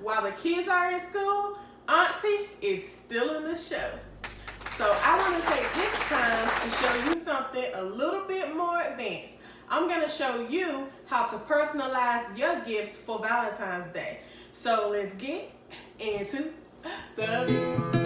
while the kids are in school, Auntie is still in the show. So I want to take this time to show you something a little bit more advanced. I'm going to show you how to personalize your gifts for Valentine's Day. So let's get into the video.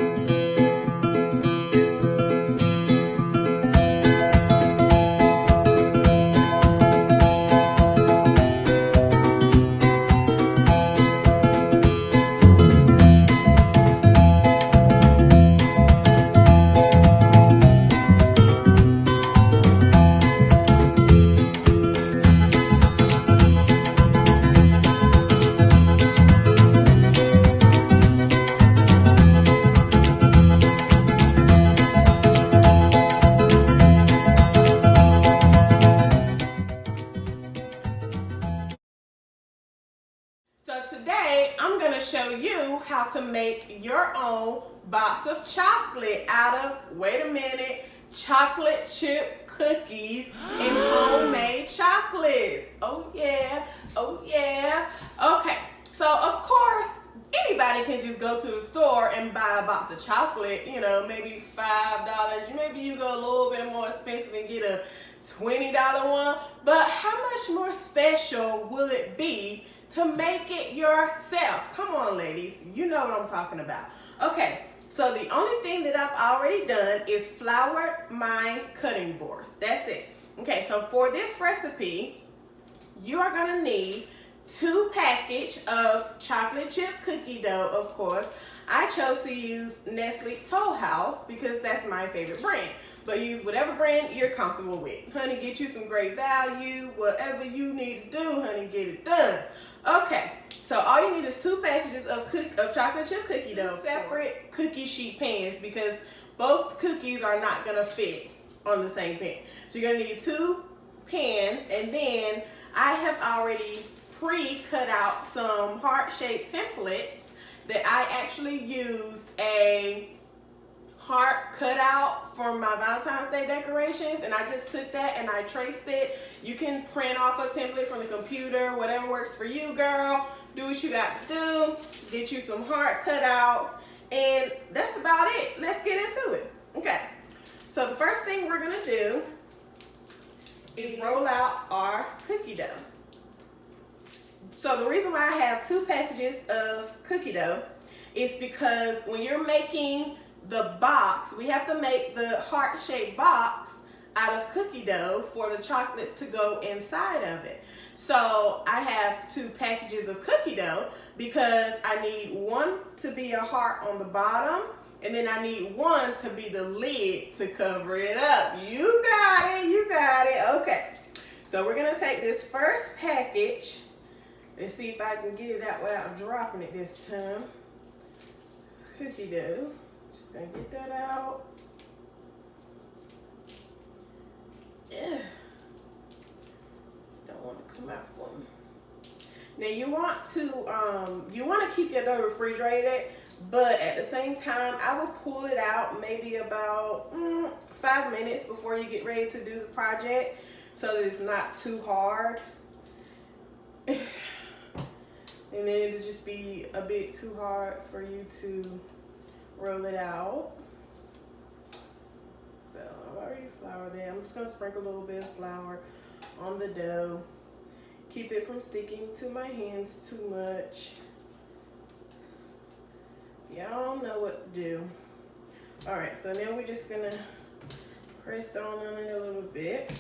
So today I'm going to show you how to make your own box of chocolate out of, wait a minute, chocolate chip cookies and homemade chocolates. Oh yeah, oh yeah. Okay, so of course anybody can just go to the store and buy a box of chocolate, you know, maybe $5. Maybe you go a little bit more expensive and get a $20 one. But how much more special will it be to make it yourself? Come on, ladies, you know what I'm talking about. Okay, so the only thing that I've already done is floured my cutting boards. That's it. Okay, so for this recipe, you are gonna need 2 packages of chocolate chip cookie dough, of course. I chose to use Nestle Toll House because that's my favorite brand. But use whatever brand you're comfortable with. Honey, get you some great value. Whatever you need to do, honey, get it done. Okay, so all you need is 2 packages of chocolate chip cookie dough. Separate cookie sheet pans because both cookies are not gonna fit on the same pan. So you're gonna need 2 pans, and then I have already pre-cut out some heart-shaped templates that I actually used a heart cutout for my Valentine's Day decorations, and I just took that and I traced it. You can print off a template from the computer, whatever works for you, girl. Do what you got to do. Get you some heart cutouts, and that's about it. Let's get into it. Okay, so the first thing we're gonna do is roll out our cookie dough. So the reason why I have 2 packages of cookie dough is because when you're making the box, we have to make the heart-shaped box out of cookie dough for the chocolates to go inside of it. So I have 2 packages of cookie dough because I need 1 to be a heart on the bottom, and then I need 1 to be the lid to cover it up. You got it, you got it. Okay, so we're gonna take this first package. Let's see if I can get it out without dropping it this time. Cookie dough. Just gonna get that out. Yeah. Don't want to come out for me. Now you want to keep your dough refrigerated, but at the same time, I will pull it out maybe about 5 minutes before you get ready to do the project, so that it's not too hard. And then it'll just be a bit too hard for you to roll it out. So I've already floured that. I'm just gonna sprinkle a little bit of flour on the dough. Keep it from sticking to my hands too much. Y'all know what to do. All right, so now we're just gonna press down on it a little bit.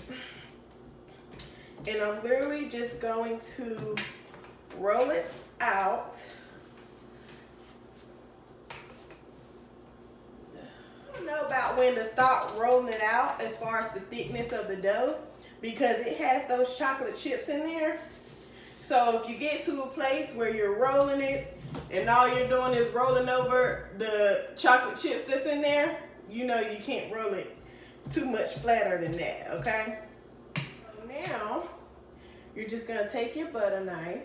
And I'm literally just going to roll it out. I don't know about when to start rolling it out as far as the thickness of the dough, because it has those chocolate chips in there. So if you get to a place where you're rolling it and all you're doing is rolling over the chocolate chips that's in there, you know you can't roll it too much flatter than that, okay? So now you're just gonna take your butter knife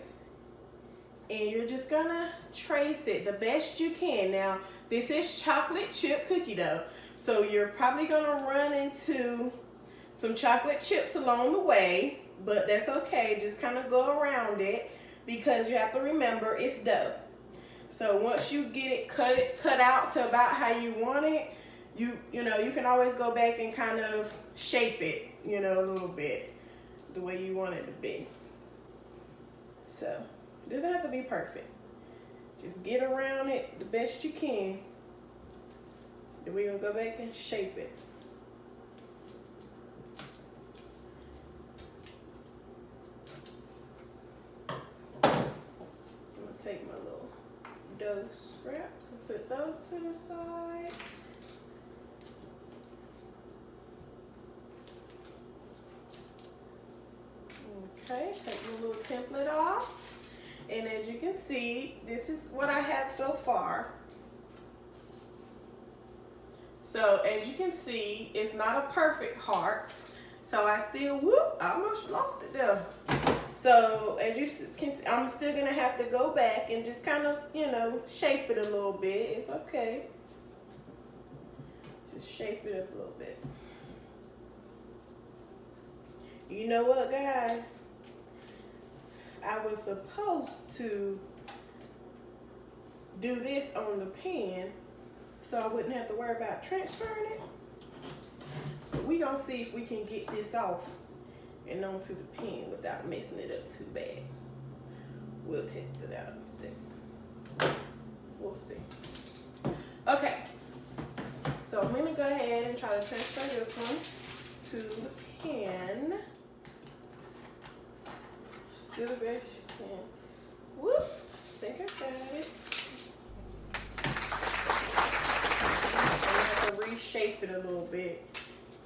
and you're just gonna trace it the best you can. Now, this is chocolate chip cookie dough, so you're probably gonna run into some chocolate chips along the way, but that's okay. Just kind of go around it because you have to remember it's dough. So once you get it cut out to about how you want it, you know, you can always go back and kind of shape it, you know, a little bit the way you want it to be. So it doesn't have to be perfect. Just get around it the best you can. Then we're gonna go back and shape it. I'm gonna take my little dough scraps and put those to the side. Okay, take the little template off. And as you can see, this is what I have so far. So as you can see, it's not a perfect heart. So I still, I almost lost it there. So as you can see, I'm still gonna have to go back and just kind of, you know, shape it a little bit. It's okay. Just shape it up a little bit. You know what, guys? I was supposed to do this on the pen so I wouldn't have to worry about transferring it. But we're gonna see if we can get this off and onto the pen without messing it up too bad. We'll test it out and see. We'll see. Okay, so I'm gonna go ahead and try to transfer this one to the pen. Just do the best you can. Whoop, think I got it. I'm gonna have to reshape it a little bit,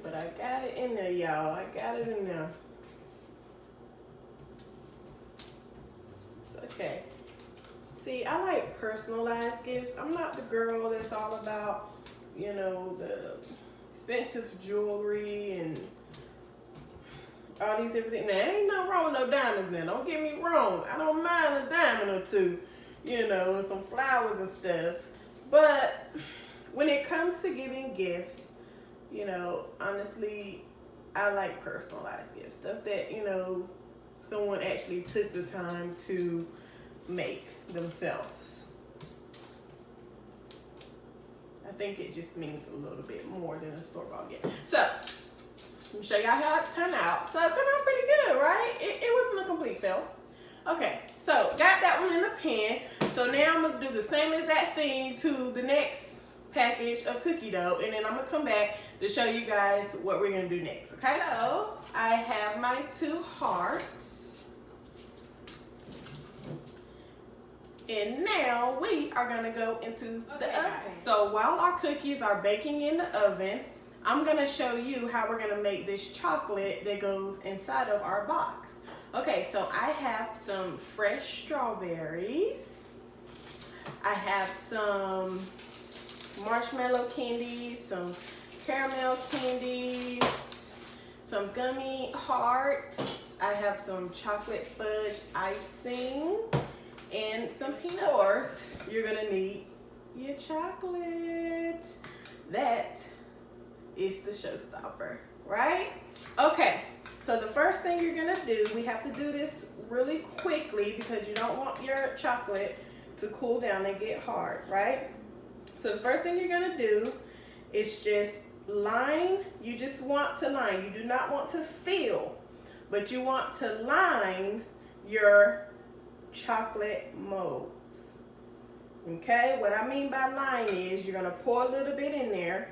but I got it in there, y'all. I got it in there. Okay. See, I like personalized gifts. I'm not the girl that's all about, you know, the expensive jewelry and all these different things. Now, ain't nothing wrong with no diamonds now. Don't get me wrong. I don't mind a diamond or two, you know, and some flowers and stuff. But when it comes to giving gifts, you know, honestly, I like personalized gifts. Stuff that, you know, someone actually took the time to make themselves. I think it just means a little bit more than a store-bought gift. So, let me show y'all how it turned out. So it turned out pretty good, right? It wasn't a complete fail. Okay, so got that one in the pen. So now I'm gonna do the same exact thing to the next package of cookie dough, and then I'm gonna come back to show you guys what we're gonna do next, okay? So I have my 2 hearts. And now we are gonna go into the oven. So while our cookies are baking in the oven, I'm gonna show you how we're gonna make this chocolate that goes inside of our box. Okay, so I have some fresh strawberries. I have some marshmallow candies, some caramel candies, some gummy hearts. I have some chocolate fudge icing and some peanut. Of course, you're gonna need your chocolate. That is the showstopper, right? Okay, so the first thing you're gonna do, we have to do this really quickly because you don't want your chocolate to cool down and get hard, right? So the first thing you're gonna do is just line. You just want to line. You do not want to fill, but you want to line your chocolate molds. Okay, what I mean by line is you're gonna pour a little bit in there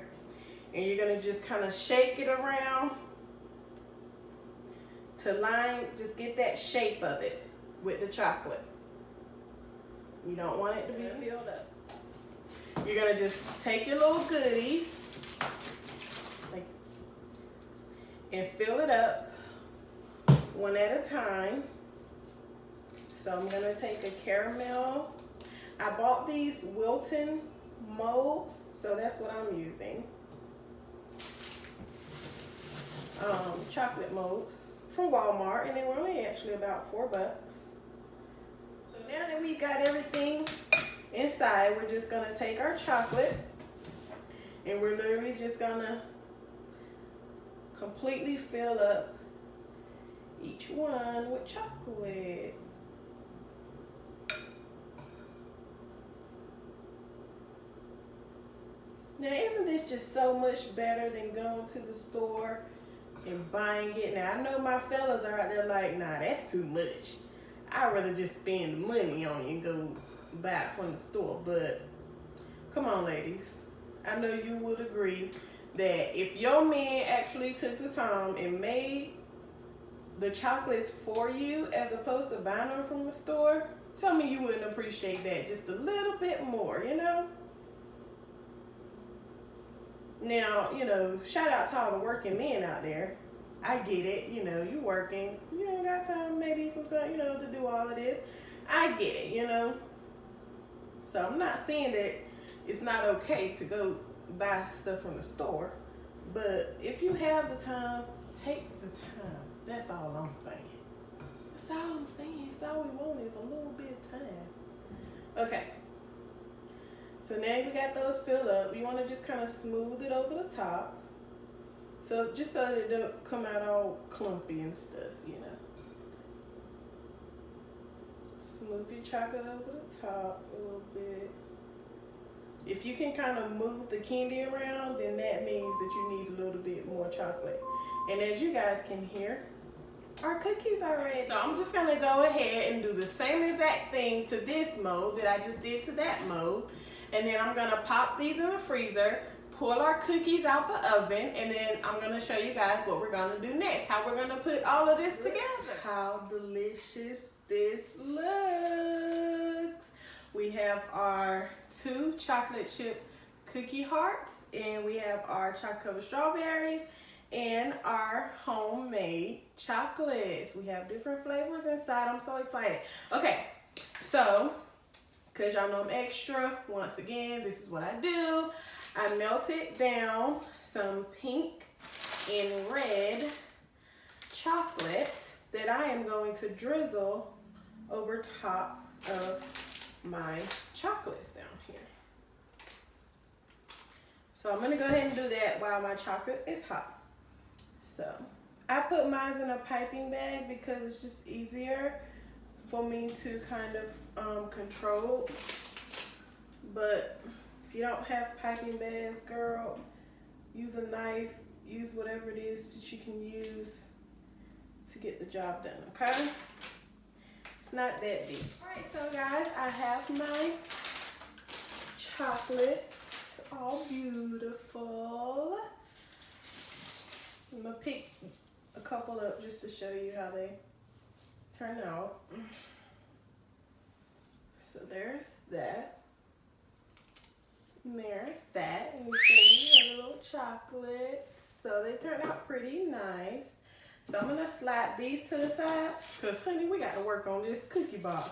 and you're gonna just kind of shake it around to line, just get that shape of it with the chocolate. You don't want it to be filled up. You're gonna just take your little goodies and fill it up one at a time. So I'm gonna take a caramel. I bought these Wilton molds, so that's what I'm using. Chocolate molds from Walmart, and they were only actually about $4. So now that we got everything inside, we're just gonna take our chocolate and we're literally just gonna completely fill up each one with chocolate. Now, isn't this just so much better than going to the store and buying it? Now, I know my fellas are out there like, nah, that's too much. I'd rather just spend the money on it and go buy it from the store. But come on, ladies. I know you would agree that if your man actually took the time and made the chocolates for you as opposed to buying them from the store, tell me you wouldn't appreciate that just a little bit more, you know? Now, you know, shout out to all the working men out there. I get it, you know, you working, you don't got time maybe sometimes, you know, to do all of this. I get it, you know. So I'm not saying that it's not okay to go buy stuff from the store, but if you have the time, take the time. That's all I'm saying. That's all I'm saying. That's all we want is a little bit of time. Okay. So now we got those filled up. You want to just kind of smooth it over the top. So just so that it don't come out all clumpy and stuff, you know. Smooth your chocolate over the top a little bit. If you can kind of move the candy around, then that means that you need a little bit more chocolate. And as you guys can hear, our cookies are ready. So I'm just gonna go ahead and do the same exact thing to this mold that I just did to that mold. And then I'm gonna pop these in the freezer, pull our cookies out the oven, and then I'm gonna show you guys what we're gonna do next, how we're gonna put all of this together. How delicious this looks. We have our 2 chocolate chip cookie hearts, and we have our chocolate covered strawberries, and our homemade chocolates. We have different flavors inside. I'm so excited. Okay, so, because y'all know I'm extra, once again, this is what I do. I melted down some pink and red chocolate that I am going to drizzle over top of my chocolates down here. So I'm gonna go ahead and do that while my chocolate is hot. So I put mine in a piping bag because it's just easier for me to kind of control. But if you don't have piping bags, girl, use a knife, use whatever it is that you can use to get the job done, okay? It's not that deep. All right, so guys, I have my chocolates all beautiful. I'm gonna pick a couple up just to show you how they turn out. So there's that. And there's that. And you see the little chocolates. So they turned out pretty nice. So I'm gonna slide these to the side because honey, we got to work on this cookie box.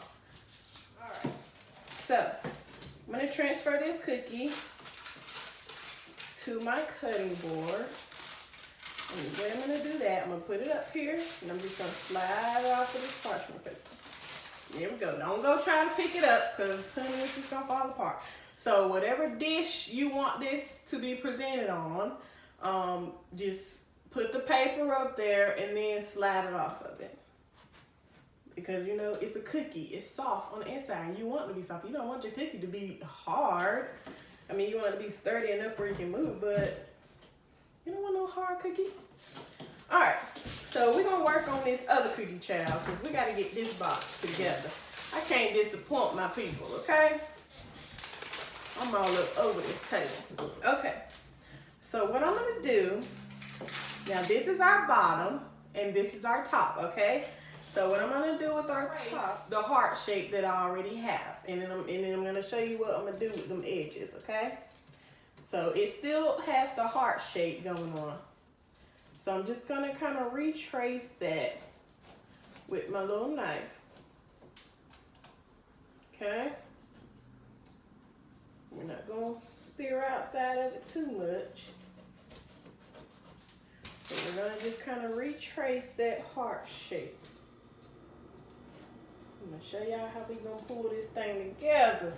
All right. So I'm gonna transfer this cookie to my cutting board. And the way I'm gonna do that, I'm gonna put it up here and I'm just gonna slide it off of this parchment paper. There we go. Don't go try to pick it up because honey, it's just gonna fall apart. So whatever dish you want this to be presented on, just put the paper up there and then slide it off of it. Because you know, it's a cookie, it's soft on the inside. You want it to be soft. You don't want your cookie to be hard. I mean, you want it to be sturdy enough where you can move, but you don't want no hard cookie. All right, so we're gonna work on this other cookie child because we gotta get this box together. I can't disappoint my people, okay? I'm all up over this table. Okay, so what I'm gonna do, now this is our bottom and this is our top, okay? So what I'm gonna do with our top, the heart shape that I already have, and then I'm gonna show you what I'm gonna do with them edges, okay? So it still has the heart shape going on. So I'm just gonna kind of retrace that with my little knife, okay? We're not gonna steer outside of it too much. So we're gonna just kind of retrace that heart shape. I'm gonna show y'all how we gonna pull this thing together.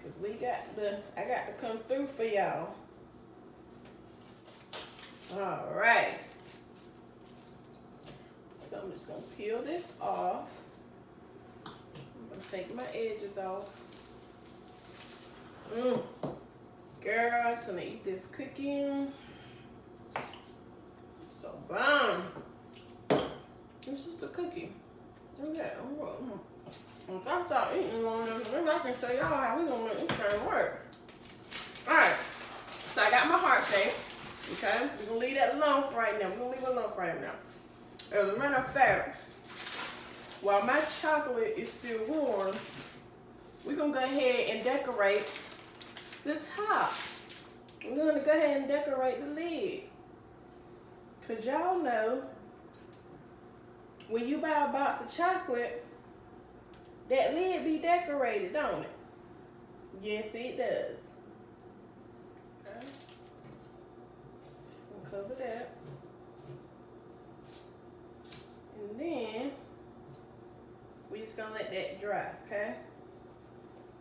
Cause I got to come through for y'all. All right. So I'm just gonna peel this off. I'm gonna take my edges off. Girl, I'm just gonna eat this cookie. So bomb. It's just a cookie. Okay, once I start eating on this, maybe I can show y'all how we gonna make this thing work. Alright, so I got my heart shape. Okay, we're gonna leave that alone for right now. We're gonna leave it alone for right now. As a matter of fact, while my chocolate is still warm, we're gonna go ahead and decorate the top. We're gonna go ahead and decorate the lid. Cause y'all know, when you buy a box of chocolate, that lid be decorated, don't it? Yes, it does. Okay. Just gonna cover that. And then, we're just gonna let that dry, okay?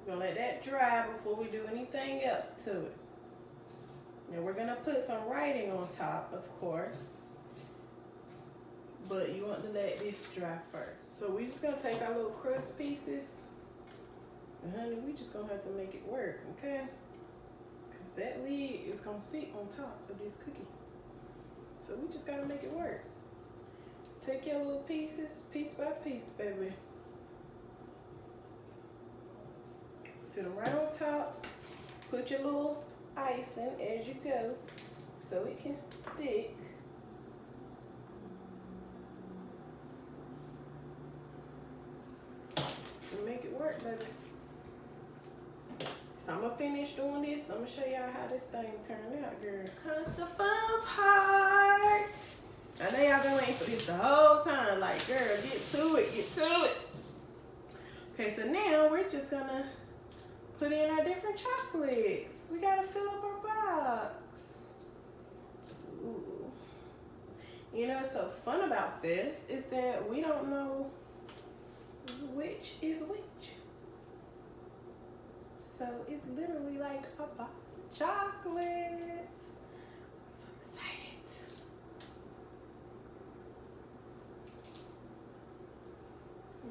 We're gonna let that dry before we do anything else to it. Now we're gonna put some writing on top, of course. But you want to let this dry first. So we're just gonna take our little crust pieces. And honey, we just gonna have to make it work, okay? Cause that lid is gonna sit on top of this cookie. So we just gotta make it work. Take your little pieces, piece by piece, baby. Sit them right on top. Put your little icing as you go so it can stick. And make it work, baby. So I'm gonna finish doing this. I'm gonna show y'all how this thing turned out, girl. Comes the fun part. I know y'all been waiting for this the whole time. Like, girl, get to it, get to it. Okay, so now we're just gonna put in our different chocolates. We gotta fill up our box. Ooh. You know what's so fun about this is that we don't know which is which. So it's literally like a box of chocolate. I'm so excited.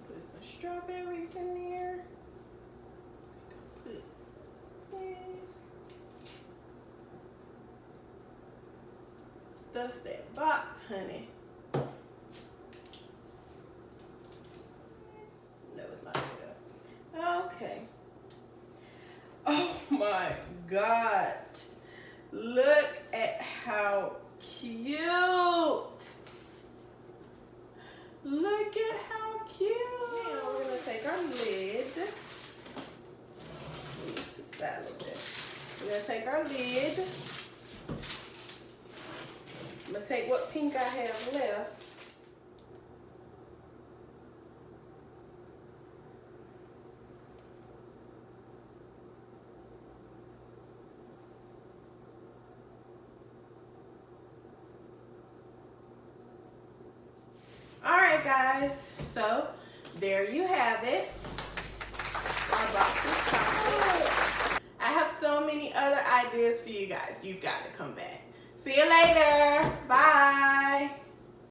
Put some strawberries in there. Put this. Stuff that box, honey. No, it's not good. Okay. Oh my God. Look at how cute. Look at how cute. Now we're gonna take our lid. Move to the side a little bit. We're gonna take our lid. I'm gonna take what pink I have left. Alright guys, so there you have it. Our box is chocolate. I have so many other ideas for you guys. You've got to come back. See you later.